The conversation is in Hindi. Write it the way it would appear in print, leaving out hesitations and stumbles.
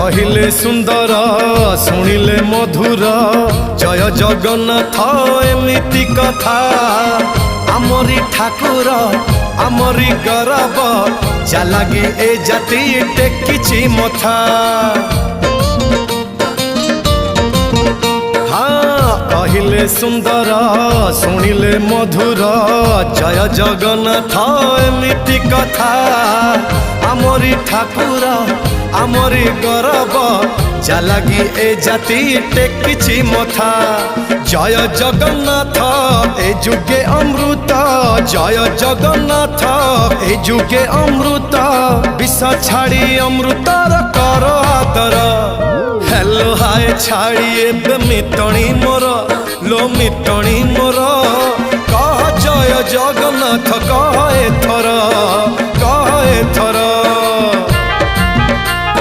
कहिले सुंदर शुणिले मधुर जय जगन्नाथ एमिति कथा आमरी ठाकुर आमरी गौरव जालागी ए जाति टेकिछि मथा। हाँ कहिले सुंदर शुणिले मधुर जय जगन्नाथ एमिति कथा आमरी ठाकुर आमरी गौरव जालागी ए जाति टेकिछि मथा। जय जगन्नाथ ए जुगे अमृत जय जगन्नाथ ए जुगे अमृत विष छाड़ी अमृतर कर आदर। हेलो हाय छाड़ी एबे मिटणी मोर लो मिटणी मोर कह जय जगन्नाथ कह एथर